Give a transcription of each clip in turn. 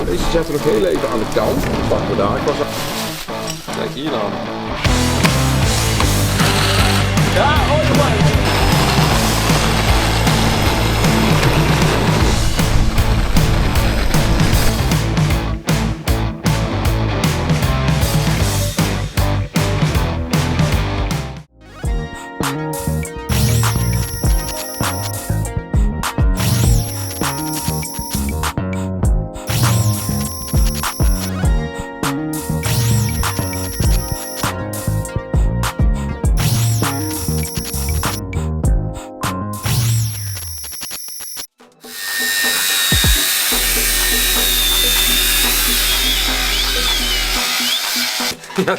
deze zetten we nog heel even aan de kant. Pakken we daar. Kijk hier dan. Ja, oh, Ja.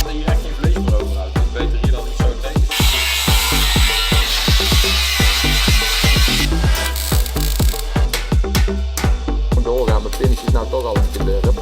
Hier echt geen vlees meer over uit. Het is beter hier dan niet zo tegen. Doorgaan met finish is nou toch al een keer de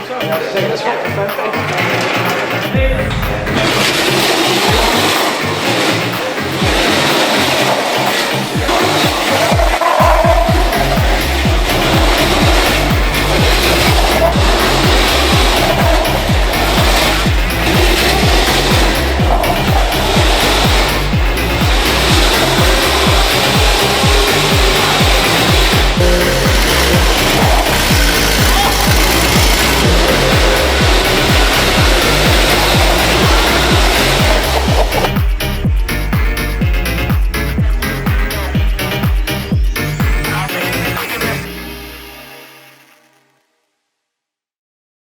Zo, ja, zeker.